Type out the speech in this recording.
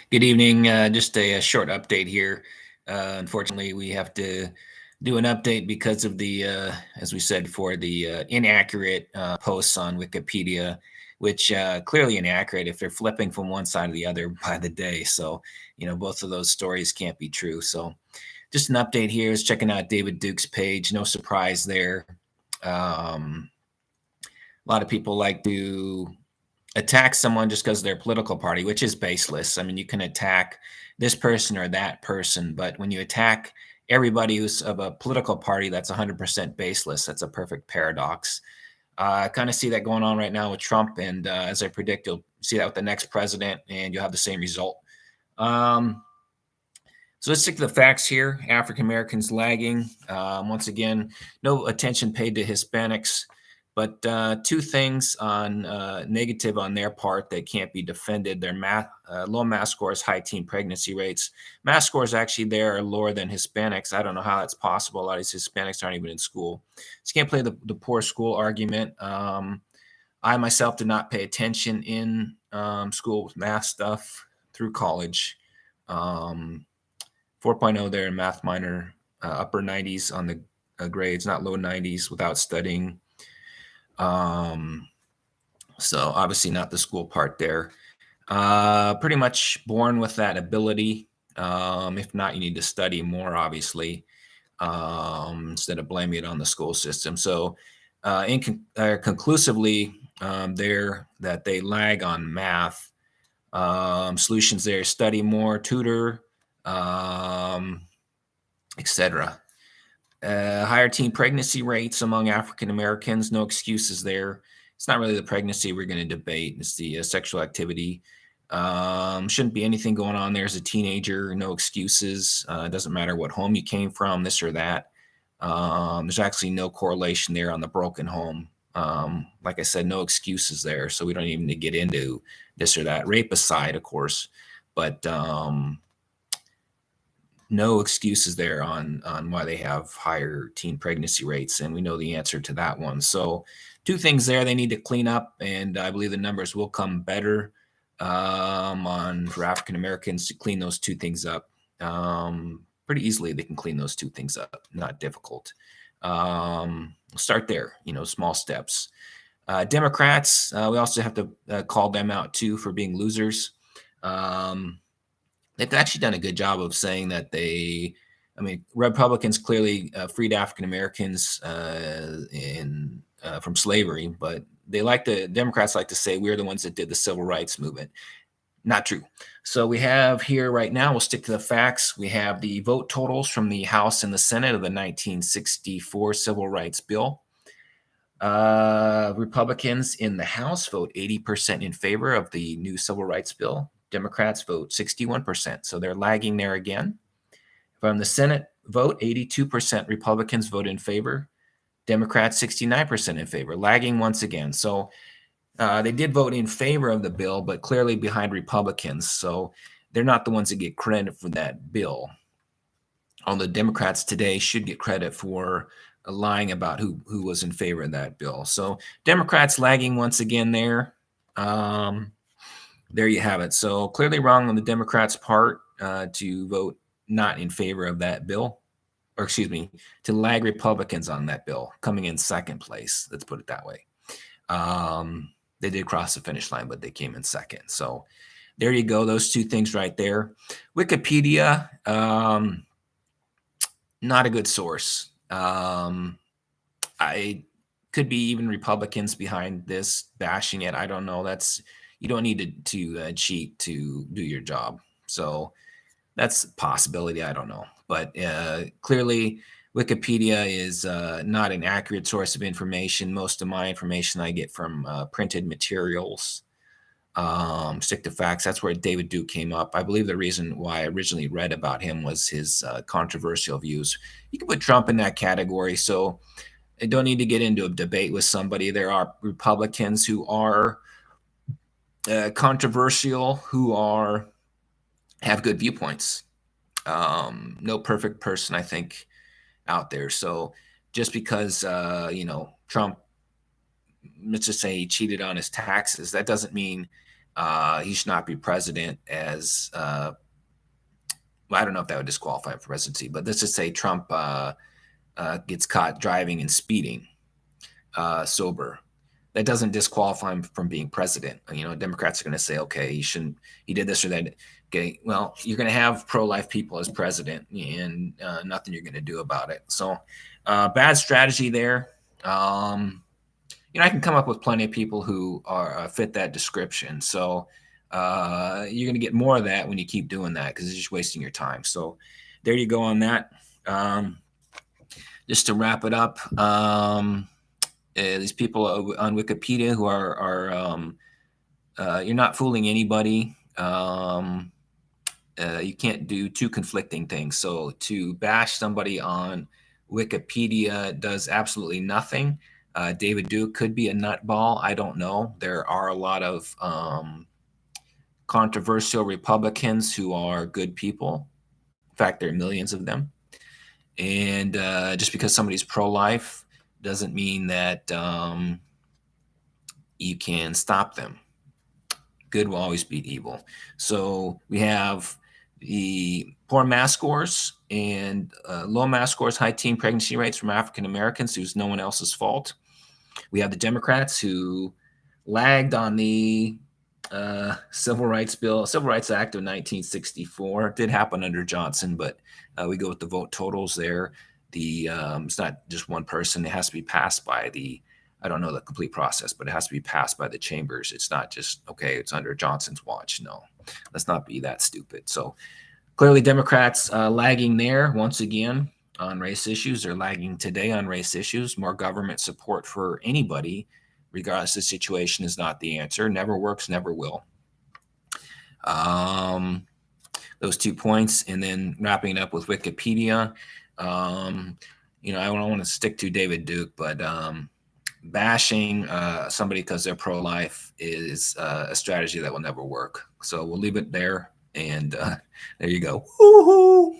Good evening. Just a short update here. Unfortunately, we have to do an update because of as we said before, the inaccurate posts on Wikipedia, which clearly inaccurate if they're flipping from one side to the other by the day. So, both of those stories can't be true. So, just an update here is checking out David Duke's page. No surprise there. A lot of people like to attack someone just because of their political party, which is baseless. I mean, you can attack this person or that person, but when you attack everybody who's of a political party, that's 100% baseless. That's a perfect paradox. I kind of see that going on right now with Trump, and as I predict, you'll see that with the next president, and you'll have the same result. So let's stick to the facts here. African Americans lagging. Once again, no attention paid to Hispanics. But two things on negative on their part that can't be defended. Their low math scores, high teen pregnancy rates. Math scores actually there are lower than Hispanics. I don't know how that's possible. A lot of these Hispanics aren't even in school. So you can't play the poor school argument. I myself did not pay attention in school with math stuff through college. 4.0 there in math minor, upper 90s on the grades, not low 90s without studying. So obviously not the school part there. Pretty much born with that ability. If not, you need to study more, obviously, instead of blaming it on the school system. So conclusively, there that they lag on math. Solutions there: study more, tutor, etc. Higher teen pregnancy rates among African Americans. No excuses there. It's not really the pregnancy we're going to debate. It's the sexual activity. Shouldn't be anything going on there as a teenager. No excuses. It doesn't matter what home you came from, this or that. There's actually no correlation there on the broken home. Like I said, no excuses there. So we don't even need to get into this or that. Rape aside, of course, but no excuses there on why they have higher teen pregnancy rates, and we know the answer to that one. So two things there they need to clean up, and I believe the numbers will come better for African Americans to clean those two things up. Pretty easily they can clean those two things up, not difficult. Start there, small steps. Democrats, we also have to call them out too for being losers. They've actually done a good job of saying that Republicans clearly freed African Americans from slavery, but Democrats like to say we're the ones that did the civil rights movement. Not true. So we have here right now, we'll stick to the facts. We have the vote totals from the House and the Senate of the 1964 Civil Rights Bill. Republicans in the House vote 80% in favor of the new Civil Rights Bill. Democrats vote 61%, so they're lagging there again. From the Senate vote, 82% Republicans vote in favor. Democrats 69% in favor, lagging once again. So they did vote in favor of the bill, but clearly behind Republicans. So they're not the ones that get credit for that bill. Although Democrats today should get credit for lying about who was in favor of that bill. So Democrats lagging once again there. There you have it. So clearly wrong on the Democrats' part to vote not in favor of that bill, or excuse me, to lag Republicans on that bill, coming in second place. Let's put it that way. They did cross the finish line, but they came in second. So there you go. Those two things right there. Wikipedia, not a good source. I could be even Republicans behind this bashing it. I don't know. You don't need to cheat to do your job. So that's a possibility. I don't know. But clearly, Wikipedia is not an accurate source of information. Most of my information I get from printed materials. Stick to facts. That's where David Duke came up. I believe the reason why I originally read about him was his controversial views. You can put Trump in that category. So I don't need to get into a debate with somebody. There are Republicans who are controversial, who have good viewpoints. No perfect person, I think, out there. So just because Trump, let's just say he cheated on his taxes, that doesn't mean He should not be president as well, I don't know if that would disqualify for presidency, but let's just say Trump gets caught driving and speeding sober. That doesn't disqualify him from being president. Democrats are going to say, okay, he shouldn't, he did this or that. Okay, well, you're going to have pro-life people as president, and nothing you're going to do about it. So, bad strategy there. I can come up with plenty of people who are fit that description. So, you're going to get more of that when you keep doing that because it's just wasting your time. So, there you go on that. Just to wrap it up. These people on Wikipedia who are you're not fooling anybody. You can't do two conflicting things. So to bash somebody on Wikipedia does absolutely nothing. David Duke could be a nutball. I don't know. There are a lot of controversial Republicans who are good people. In fact, there are millions of them. And just because somebody's pro-life doesn't mean that you can stop them. Good will always beat evil. So we have the poor mass scores and low mass scores, high teen pregnancy rates from African Americans who's no one else's fault. We have the Democrats who lagged on the Civil Rights Act of 1964. It did happen under Johnson, but we go with the vote totals there. It's not just one person. It has to be passed by I don't know the complete process, but it has to be passed by the chambers. It's not just, okay, it's under Johnson's watch. No, let's not be that stupid. So clearly Democrats lagging there once again on race issues. They're lagging today on race issues. More government support for anybody, regardless of the situation, is not the answer. Never works, never will. Those 2 points. And then wrapping it up with Wikipedia. I don't want to stick to David Duke, but bashing somebody because they're pro-life is a strategy that will never work. So we'll leave it there. And there you go. Woo-hoo!